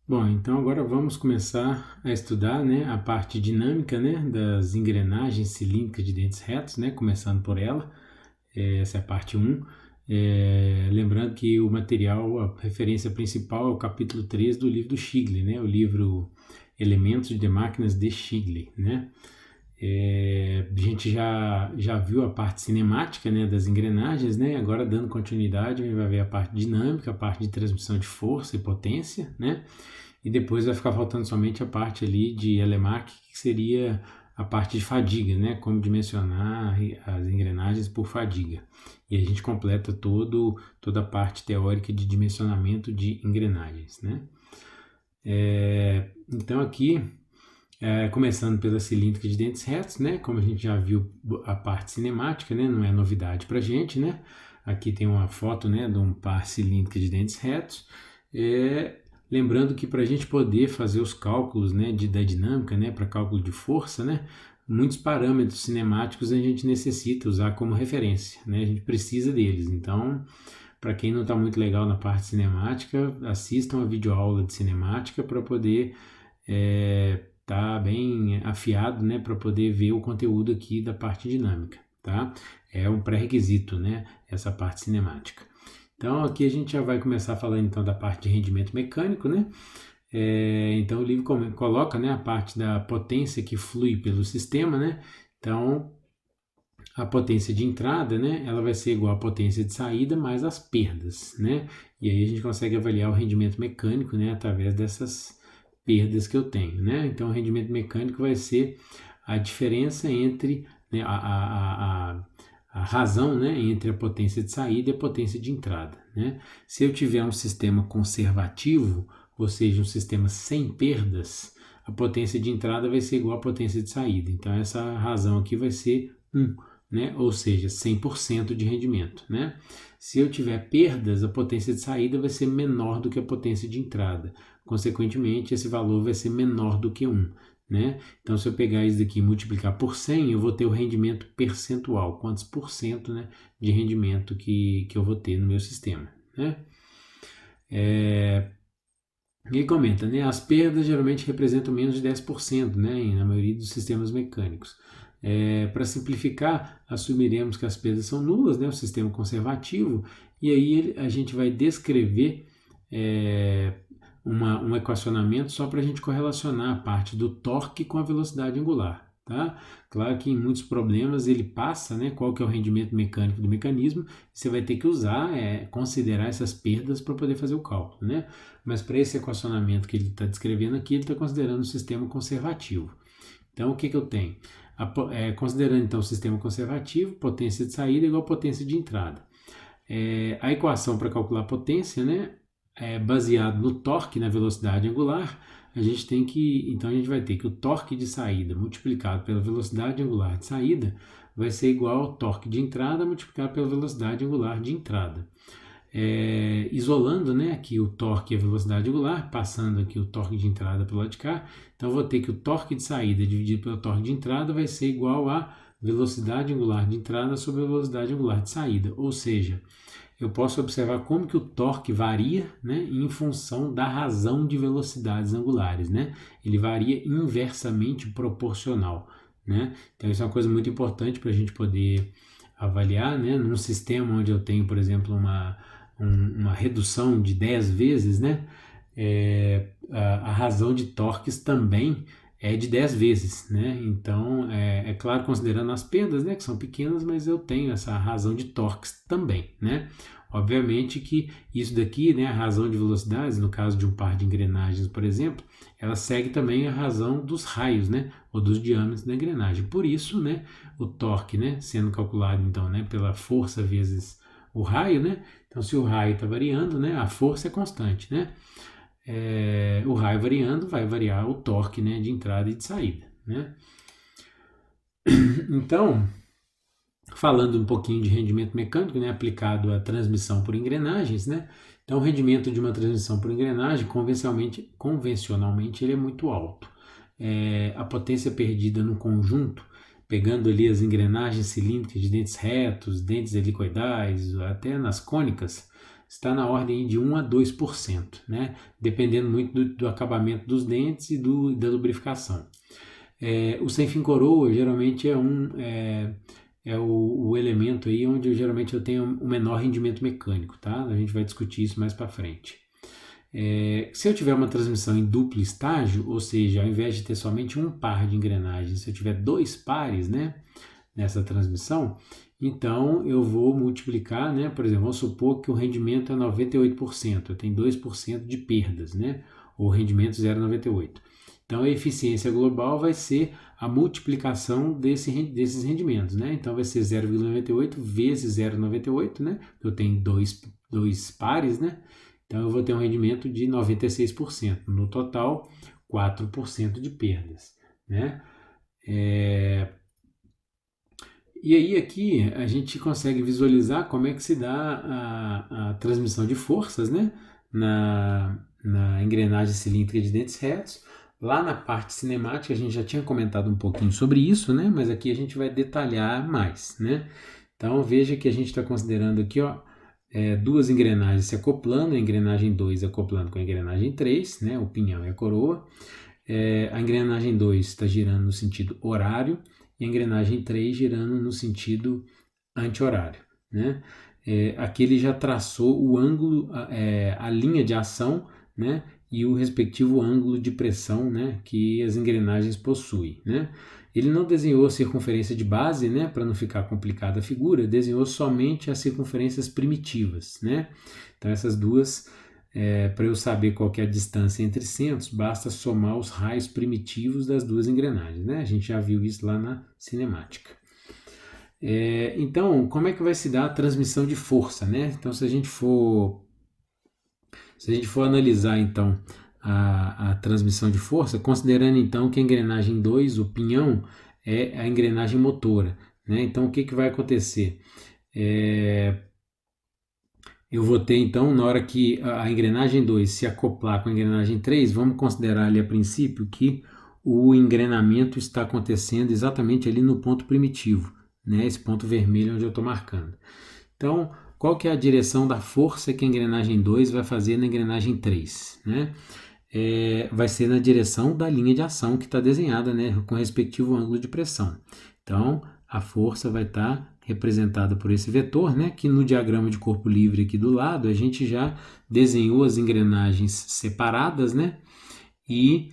Bom, então agora vamos começar a estudar, né, a parte dinâmica, né, das engrenagens cilíndricas de dentes retos, né, começando por ela. Essa é a parte 1. Lembrando que o material, a referência principal é o capítulo 3 do livro do Schigley, né, o livro Elementos de Máquinas de Schigley, né. A gente já viu a parte cinemática, né, das engrenagens, né, agora dando continuidade a gente vai ver a parte dinâmica, a parte de transmissão de força e potência, né, e depois vai ficar faltando somente a parte ali de LEMAC, que seria a parte de fadiga, né, como dimensionar as engrenagens por fadiga. E a gente completa toda a parte teórica de dimensionamento de engrenagens, né. Então aqui começando pela cilíndrica de dentes retos, né? Como a gente já viu a parte cinemática, né? Não é novidade para a gente, né? Aqui tem uma foto, né, de um par cilíndrico de dentes retos. Lembrando que para a gente poder fazer os cálculos, né, da dinâmica, né, para cálculo de força, né, muitos parâmetros cinemáticos a gente necessita usar como referência, né? A gente precisa deles. Então, para quem não está muito legal na parte cinemática, assista uma videoaula de cinemática para poder tá bem afiado, né, para poder ver o conteúdo aqui da parte dinâmica, tá? É um pré-requisito, né, essa parte cinemática. Então aqui a gente já vai começar falando então da parte de rendimento mecânico, né? Então o livro coloca, né, a parte da potência que flui pelo sistema, né? Então a potência de entrada, né, ela vai ser igual à potência de saída mais as perdas, né? E aí a gente consegue avaliar o rendimento mecânico, né, através dessas perdas que eu tenho, né? Então o rendimento mecânico vai ser a diferença entre, né, a razão, né, entre a potência de saída e a potência de entrada, né? Se eu tiver um sistema conservativo, ou seja, um sistema sem perdas, a potência de entrada vai ser igual à potência de saída. Então essa razão aqui vai ser 1, né? Ou seja, 100% de rendimento, né? Se eu tiver perdas, a potência de saída vai ser menor do que a potência de entrada. Consequentemente, esse valor vai ser menor do que 1, né? Então, se eu pegar isso daqui e multiplicar por 100, eu vou ter o rendimento percentual, quantos por cento, né, de rendimento que eu vou ter no meu sistema, né? E aí comenta, né? As perdas geralmente representam menos de 10%, né, na maioria dos sistemas mecânicos. Para simplificar, assumiremos que as perdas são nulas, né, o sistema conservativo, e aí a gente vai descrever um equacionamento só para a gente correlacionar a parte do torque com a velocidade angular. Tá? Claro que em muitos problemas ele passa, né, qual que é o rendimento mecânico do mecanismo, você vai ter que usar, considerar essas perdas para poder fazer o cálculo, né? Mas para esse equacionamento que ele está descrevendo aqui, ele está considerando um sistema conservativo. Então o que eu tenho? Considerando então o sistema conservativo, potência de saída igual a potência de entrada. A equação para calcular a potência, né, baseado no torque, na velocidade angular, então a gente vai ter que o torque de saída multiplicado pela velocidade angular de saída vai ser igual ao torque de entrada multiplicado pela velocidade angular de entrada. Isolando, né, aqui o torque e a velocidade angular, passando aqui o torque de entrada pelo lado de cá, então eu vou ter que o torque de saída dividido pelo torque de entrada vai ser igual a velocidade angular de entrada sobre a velocidade angular de saída, ou seja, eu posso observar como que o torque varia, né, em função da razão de velocidades angulares, né? Ele varia inversamente proporcional, né? Então isso é uma coisa muito importante para a gente poder avaliar, né? Num sistema onde eu tenho, por exemplo, uma redução de 10 vezes, né? A razão de torques também é de 10 vezes, né? Então, claro, considerando as perdas, né, que são pequenas, mas eu tenho essa razão de torques também, né? Obviamente que isso daqui, né, a razão de velocidades, no caso de um par de engrenagens, por exemplo, ela segue também a razão dos raios, né, ou dos diâmetros da engrenagem. Por isso, né, o torque, né, sendo calculado, então, né, pela força vezes o raio, né? Então, se o raio está variando, né, a força é constante, né? O raio variando vai variar o torque, né, de entrada e de saída, né? Então, falando um pouquinho de rendimento mecânico, né, aplicado à transmissão por engrenagens, né? Então, o rendimento de uma transmissão por engrenagem, convencionalmente ele é muito alto. A potência perdida no conjunto, pegando ali as engrenagens cilíndricas de dentes retos, dentes helicoidais, até nas cônicas, está na ordem de 1 a 2%, né? Dependendo muito do acabamento dos dentes e da lubrificação. O sem fim coroa geralmente é o elemento aí onde geralmente eu tenho o menor rendimento mecânico, tá? A gente vai discutir isso mais para frente. Se eu tiver uma transmissão em duplo estágio, ou seja, ao invés de ter somente um par de engrenagens, se eu tiver 2 pares, né, nessa transmissão, então eu vou multiplicar, né, por exemplo, vamos supor que o rendimento é 98%, eu tenho 2% de perdas, né, ou rendimento 0,98%. Então a eficiência global vai ser a multiplicação desses rendimentos, né? Então vai ser 0,98 vezes 0,98, né? Eu tenho dois pares, né? Então eu vou ter um rendimento de 96%. No total, 4% de perdas, né? E aí aqui a gente consegue visualizar como é que se dá a transmissão de forças, né? Na engrenagem cilíndrica de dentes retos. Lá na parte cinemática a gente já tinha comentado um pouquinho sobre isso, né? Mas aqui a gente vai detalhar mais, né? Então veja que a gente está considerando aqui, ó, duas engrenagens se acoplando, a engrenagem 2 acoplando com a engrenagem 3, né? O pinhão e a coroa. A engrenagem 2 está girando no sentido horário e a engrenagem 3 girando no sentido anti-horário, né? Aqui ele já traçou o ângulo, a linha de ação, né? E o respectivo ângulo de pressão, né, que as engrenagens possuem, né? Ele não desenhou a circunferência de base, né, para não ficar complicada a figura, desenhou somente as circunferências primitivas, né? Então essas duas, para eu saber qual que é a distância entre centros, basta somar os raios primitivos das duas engrenagens, né? A gente já viu isso lá na cinemática. Então, como é que vai se dar a transmissão de força, né? Então, se a gente for analisar então a transmissão de força, considerando então que a engrenagem 2, o pinhão, é a engrenagem motora, né? Então o que vai acontecer? Eu vou ter então, na hora que a engrenagem 2 se acoplar com a engrenagem 3, vamos considerar ali a princípio que o engrenamento está acontecendo exatamente ali no ponto primitivo, né? Esse ponto vermelho onde eu estou marcando. Então, qual que é a direção da força que a engrenagem 2 vai fazer na engrenagem 3, né? Vai ser na direção da linha de ação que está desenhada, né, com o respectivo ângulo de pressão. Então, a força vai estar representada por esse vetor, né, que no diagrama de corpo livre aqui do lado, a gente já desenhou as engrenagens separadas, né, e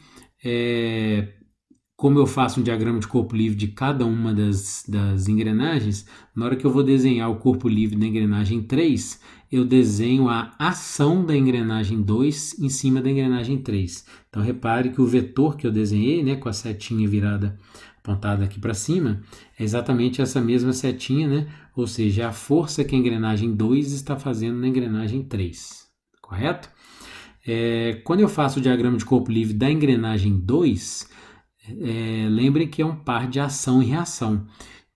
como eu faço um diagrama de corpo livre de cada uma das engrenagens, na hora que eu vou desenhar o corpo livre da engrenagem 3, eu desenho a ação da engrenagem 2 em cima da engrenagem 3. Então repare que o vetor que eu desenhei, né, com a setinha virada, apontada aqui para cima, é exatamente essa mesma setinha, né? Ou seja, a força que a engrenagem 2 está fazendo na engrenagem 3, correto? Quando eu faço o diagrama de corpo livre da engrenagem 2, lembrem que é um par de ação e reação.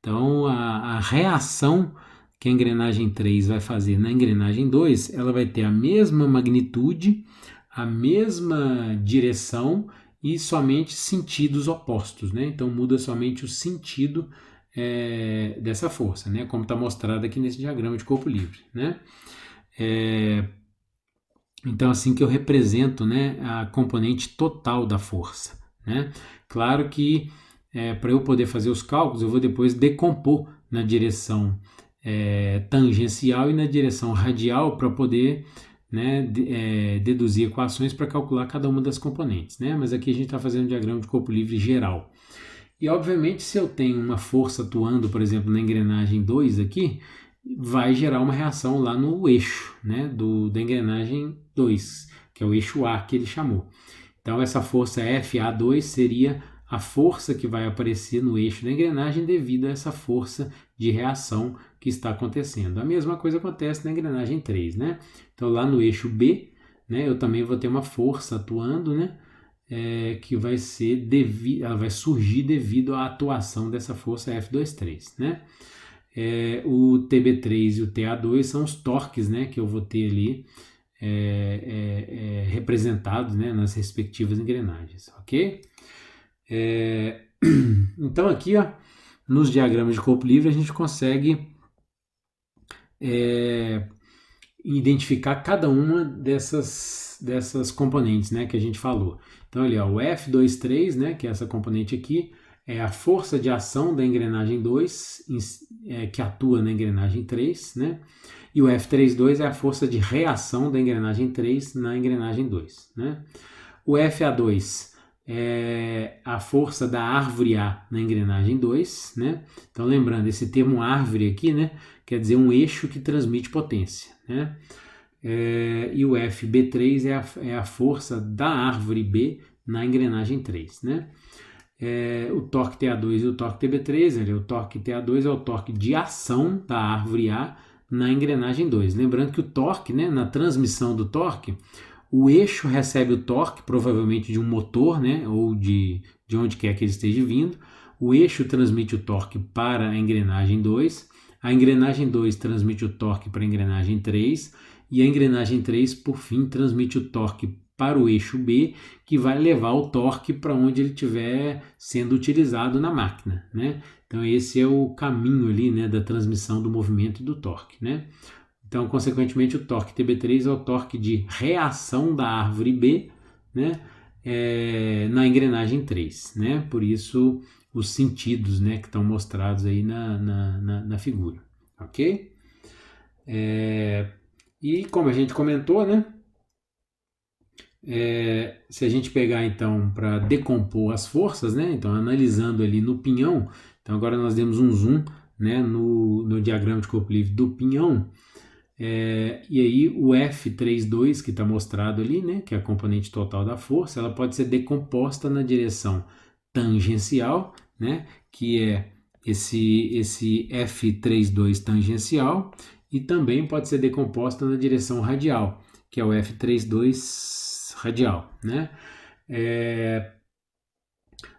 Então, a reação que a engrenagem 3 vai fazer na engrenagem 2, ela vai ter a mesma magnitude, a mesma direção e somente sentidos opostos, né? Então, muda somente o sentido dessa força, né? Como está mostrado aqui nesse diagrama de corpo livre, né? Então, assim que eu represento, né, a componente total da força, né? Claro que para eu poder fazer os cálculos, eu vou depois decompor na direção tangencial e na direção radial para poder, né, deduzir equações para calcular cada uma das componentes, né? Mas aqui a gente está fazendo um diagrama de corpo livre geral. E obviamente se eu tenho uma força atuando, por exemplo, na engrenagem 2 aqui, vai gerar uma reação lá no eixo, né, da engrenagem 2, que é o eixo A que ele chamou. Então essa força FA2 seria a força que vai aparecer no eixo da engrenagem devido a essa força de reação que está acontecendo. A mesma coisa acontece na engrenagem 3, né? Então lá no eixo B, né, eu também vou ter uma força atuando, né, que vai ser ela vai surgir devido à atuação dessa força F23, né? O TB3 e o TA2 são os torques, né, que eu vou ter ali representados, né, nas respectivas engrenagens, ok? Então aqui, ó, nos diagramas de corpo livre a gente consegue identificar cada uma dessas componentes, né, que a gente falou. Então ali, ó, o F23, né, que é essa componente aqui, é a força de ação da engrenagem 2, que atua na engrenagem 3, né? E o F32 é a força de reação da engrenagem 3 na engrenagem 2, né? O FA2 é a força da árvore A na engrenagem 2, né? Então lembrando, esse termo árvore aqui, né, quer dizer um eixo que transmite potência, né? E o FB3 é a força da árvore B na engrenagem 3, né? O torque TA2 e o torque TB3, o torque TA2 é o torque de ação da árvore A na engrenagem 2. Lembrando que o torque, né, na transmissão do torque, o eixo recebe o torque, provavelmente de um motor, né, ou de onde quer que ele esteja vindo. O eixo transmite o torque para a engrenagem 2, a engrenagem 2 transmite o torque para a engrenagem 3, e a engrenagem 3, por fim, transmite o torque para o eixo B, que vai levar o torque para onde ele estiver sendo utilizado na máquina, né? Então esse é o caminho ali, né, da transmissão do movimento e do torque, né? Então, consequentemente, o torque TB3 é o torque de reação da árvore B, né, na engrenagem 3, né? Por isso os sentidos, né, que estão mostrados aí na figura, ok? E como a gente comentou, né, se a gente pegar então para decompor as forças, né, então analisando ali no pinhão, então agora nós demos um zoom, né, no diagrama de corpo livre do pinhão, e aí o F32 que está mostrado ali, né, que é a componente total da força, ela pode ser decomposta na direção tangencial, né, que é esse F32 tangencial, e também pode ser decomposta na direção radial, que é o F32 radial, né?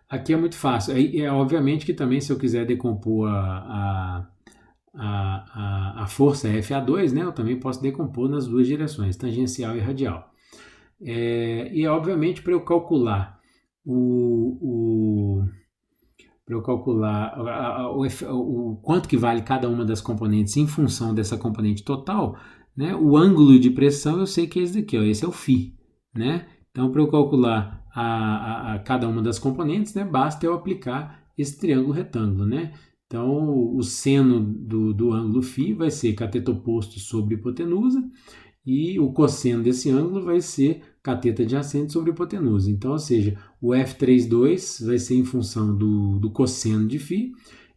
Aqui é muito fácil. Obviamente que também, se eu quiser decompor a força FA2, né, eu também posso decompor nas duas direções, tangencial e radial. E obviamente para eu calcular o quanto que vale cada uma das componentes em função dessa componente total, né, o ângulo de pressão eu sei que é esse daqui, ó, esse é o φ, né? Então para eu calcular a cada uma das componentes, né, basta eu aplicar esse triângulo retângulo, né? Então, o seno do ângulo φ vai ser cateto oposto sobre hipotenusa, e o cosseno desse ângulo vai ser cateto adjacente sobre hipotenusa. Então, ou seja, o F32 vai ser em função do cosseno de φ,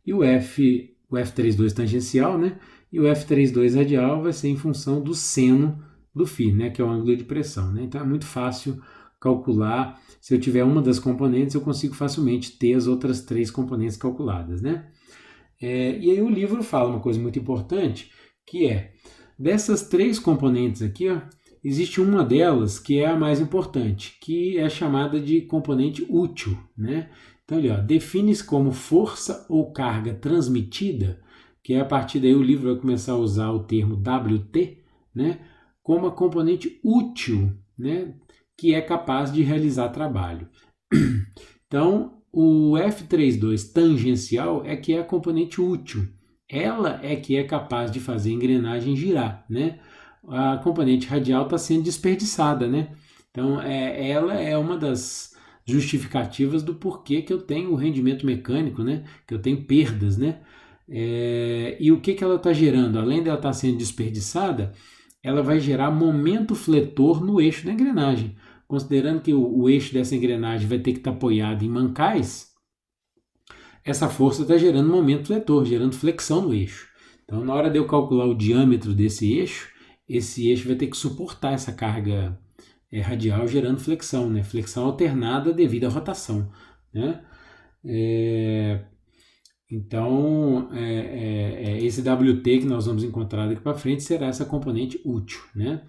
e o F32 tangencial, né, e o F32 radial vai ser em função do seno do φ, né, que é o ângulo de pressão, né? Então, é muito fácil calcular. Se eu tiver uma das componentes, eu consigo facilmente ter as outras três componentes calculadas, né? E aí o livro fala uma coisa muito importante, que é, dessas três componentes aqui, ó, existe uma delas que é a mais importante, que é chamada de componente útil, né? Então, ali, ó, define-se como força ou carga transmitida, que é a partir daí o livro vai começar a usar o termo WT, né, como a componente útil, né, que é capaz de realizar trabalho. Então, o F32 tangencial é que é a componente útil. Ela é que é capaz de fazer a engrenagem girar, né? A componente radial está sendo desperdiçada, né? Então, ela é uma das justificativas do porquê que eu tenho o rendimento mecânico, né? Que eu tenho perdas, né? E o que ela está gerando? Além dela estar sendo desperdiçada, ela vai gerar momento fletor no eixo da engrenagem. Considerando que o eixo dessa engrenagem vai ter que estar apoiado em mancais, essa força está gerando momento fletor, gerando flexão no eixo. Então, na hora de eu calcular o diâmetro desse eixo, esse eixo vai ter que suportar essa carga radial gerando flexão, né? Flexão alternada devido à rotação, né? Então, esse WT que nós vamos encontrar daqui para frente será essa componente útil, né?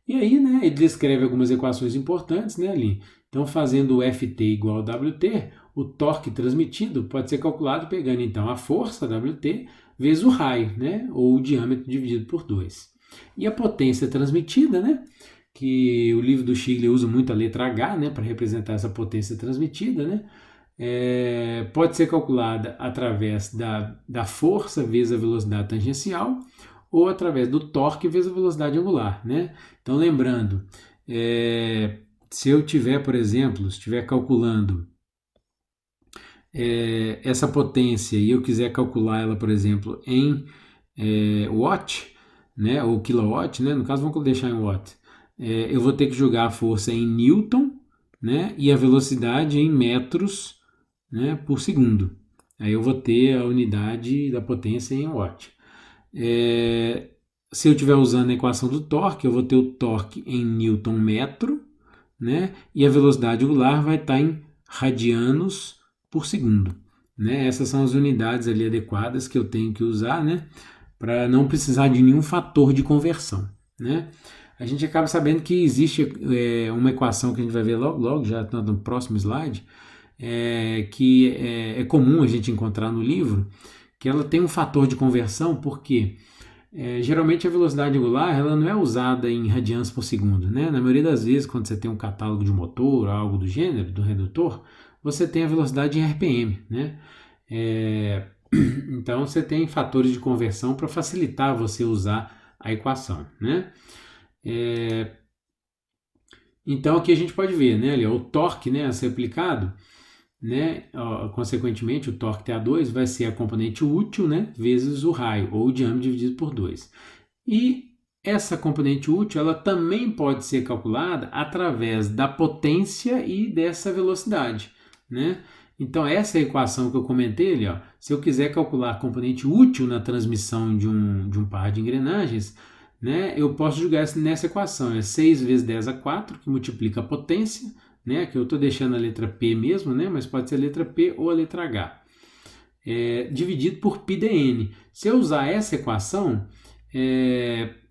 E aí, né, ele descreve algumas equações importantes, né, ali. Então, fazendo o Ft igual a Wt, o torque transmitido pode ser calculado pegando, então, a força Wt vezes o raio, né, ou o diâmetro dividido por 2. E a potência transmitida, né, que o livro do Stigler usa muito a letra H, né, para representar essa potência transmitida, né, pode ser calculada através da força vezes a velocidade tangencial, ou através do torque vezes a velocidade angular, né? Então, lembrando, se eu tiver, por exemplo, estiver calculando essa potência e eu quiser calcular ela, por exemplo, em watt, né, ou kilowatt, né, no caso vamos deixar em watt, eu vou ter que jogar a força em newton, né, e a velocidade em metros, né, por segundo. Aí eu vou ter a unidade da potência em watt. Se eu estiver usando a equação do torque, eu vou ter o torque em newton metro, né, e a velocidade angular vai estar em radianos por segundo. Né? Essas são as unidades ali adequadas que eu tenho que usar, né, para não precisar de nenhum fator de conversão. Né? A gente acaba sabendo que existe uma equação que a gente vai ver logo já no próximo slide, que é comum a gente encontrar no livro, que ela tem um fator de conversão, porque geralmente a velocidade angular ela não é usada em radianos por segundo. Né? Na maioria das vezes, quando você tem um catálogo de motor ou algo do gênero, do redutor, você tem a velocidade em RPM. Né? Então você tem fatores de conversão para facilitar você usar a equação. Né? Então aqui a gente pode ver, né, ali, o torque, né, a ser aplicado, né, consequentemente o torque TA2 vai ser a componente útil, né, vezes o raio, ou o diâmetro dividido por 2. E essa componente útil ela também pode ser calculada através da potência e dessa velocidade. Né? Então essa é a equação que eu comentei ali, ó, se eu quiser calcular a componente útil na transmissão de um par de engrenagens, né, eu posso jogar nessa equação, é 6 vezes 10 a 4, que multiplica a potência, né, que eu estou deixando a letra P mesmo, né, mas pode ser a letra P ou a letra H, dividido por πdn. Se eu usar essa equação,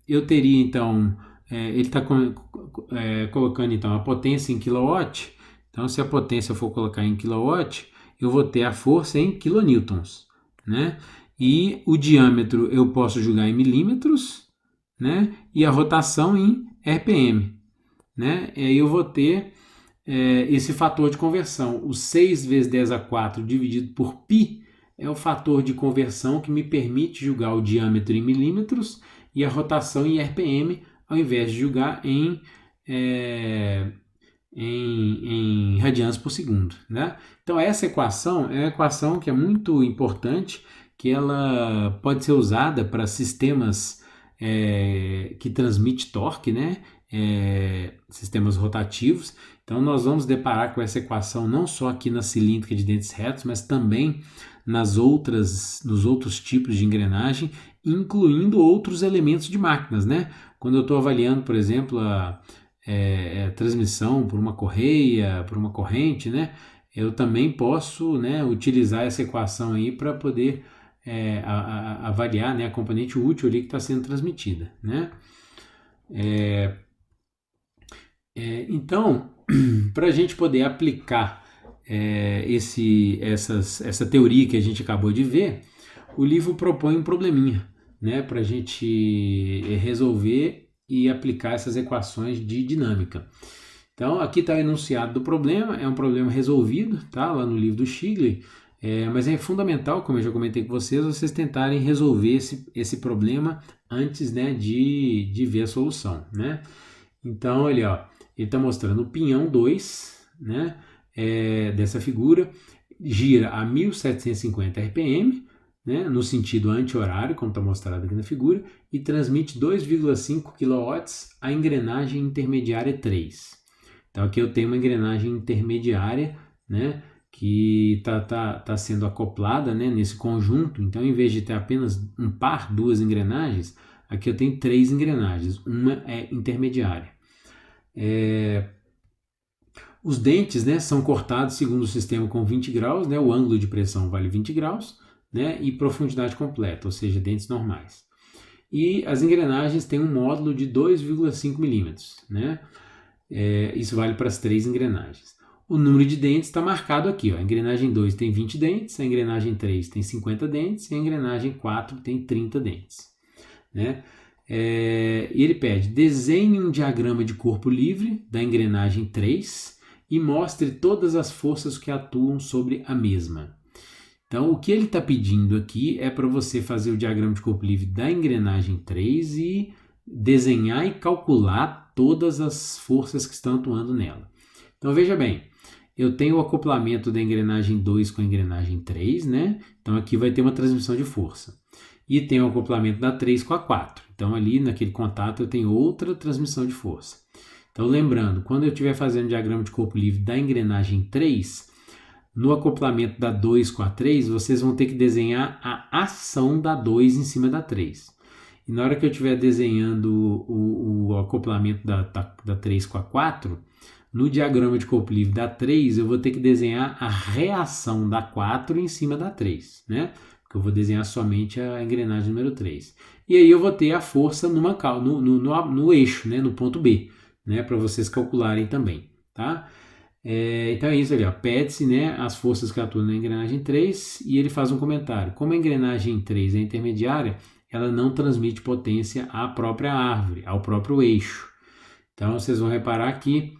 eu teria então, ele está colocando então a potência em quilowatt, então se a potência eu for colocar em quilowatt, eu vou ter a força em quilonewtons, né, e o diâmetro eu posso jogar em milímetros, né? E a rotação em RPM. Né? E aí eu vou ter esse fator de conversão. O 6 vezes 10 a 4 dividido por π é o fator de conversão que me permite julgar o diâmetro em milímetros e a rotação em RPM, ao invés de julgar em radianos por segundo. Né? Então essa equação é uma equação que é muito importante, que ela pode ser usada para sistemas que transmite torque, né? Sistemas rotativos. Então nós vamos deparar com essa equação não só aqui na cilíndrica de dentes retos, mas também nos outros tipos de engrenagem, incluindo outros elementos de máquinas. Né? Quando eu estou avaliando, por exemplo, a transmissão por uma correia, por uma corrente, né? Eu também posso, né, utilizar essa equação aí para poder avaliar, né, a componente útil ali que está sendo transmitida. Né? Então, para a gente poder aplicar essa teoria que a gente acabou de ver, o livro propõe um probleminha, né, para a gente resolver e aplicar essas equações de dinâmica. Então, aqui está o enunciado do problema, é um problema resolvido, tá, lá no livro do Shigley. Mas é fundamental, como eu já comentei com vocês tentarem resolver esse problema antes, né, de ver a solução. Né? Então, ele está mostrando o pinhão 2, né, dessa figura, gira a 1750 RPM, né, no sentido anti-horário, como está mostrado aqui na figura, e transmite 2,5 kW a engrenagem intermediária 3. Então, aqui eu tenho uma engrenagem intermediária, né, que está sendo acoplada, né, nesse conjunto. Então, em vez de ter apenas duas engrenagens, aqui eu tenho 3 engrenagens, uma é intermediária. Os dentes, né, são cortados segundo o sistema com 20 graus, né, o ângulo de pressão vale 20 graus, né, e profundidade completa, ou seja, dentes normais. E as engrenagens têm um módulo de 2,5 milímetros, né, isso vale para as 3 engrenagens. O número de dentes está marcado aqui. A engrenagem 2 tem 20 dentes, a engrenagem 3 tem 50 dentes e a engrenagem 4 tem 30 dentes. Né? E ele pede: desenhe um diagrama de corpo livre da engrenagem 3 e mostre todas as forças que atuam sobre a mesma. Então, o que ele está pedindo aqui é para você fazer o diagrama de corpo livre da engrenagem 3 e desenhar e calcular todas as forças que estão atuando nela. Então, veja bem, eu tenho o acoplamento da engrenagem 2 com a engrenagem 3, né? Então, aqui vai ter uma transmissão de força. E tem o acoplamento da 3 com a 4. Então, ali naquele contato eu tenho outra transmissão de força. Então, lembrando, quando eu estiver fazendo o diagrama de corpo livre da engrenagem 3, no acoplamento da 2 com a 3, vocês vão ter que desenhar a ação da 2 em cima da 3. E na hora que eu estiver desenhando o acoplamento da 3 com a 4, no diagrama de corpo livre da 3, eu vou ter que desenhar a reação da 4 em cima da 3, né? Porque eu vou desenhar somente a engrenagem número 3. E aí eu vou ter a força no eixo, né? No ponto B, né? Para vocês calcularem também, tá? Então é isso ali, ó. Pede-se, né, as forças que atuam na engrenagem 3 e ele faz um comentário. Como a engrenagem 3 é intermediária, ela não transmite potência à própria árvore, ao próprio eixo. Então vocês vão reparar que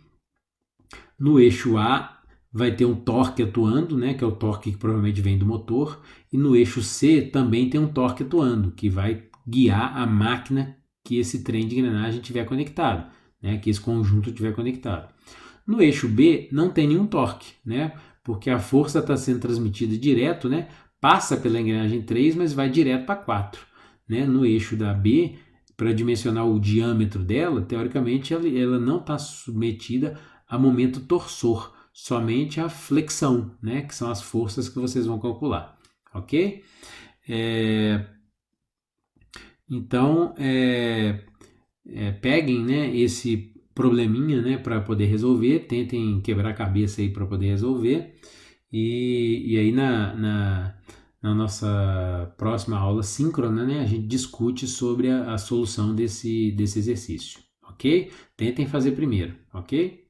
no eixo A vai ter um torque atuando, né, que é o torque que provavelmente vem do motor, e no eixo C também tem um torque atuando, que vai guiar a máquina que esse trem de engrenagem tiver conectado, né, que esse conjunto tiver conectado. No eixo B não tem nenhum torque, né, porque a força está sendo transmitida direto, né, passa pela engrenagem 3, mas vai direto para 4. Né? No eixo da B, para dimensionar o diâmetro dela, teoricamente ela não está submetida a momento torsor, somente a flexão, né? Que são as forças que vocês vão calcular, ok? Então, peguem, né, esse probleminha, né, para poder resolver, tentem quebrar a cabeça aí para poder resolver, e aí na nossa próxima aula síncrona, né, a gente discute sobre a solução desse exercício, ok? Tentem fazer primeiro, ok?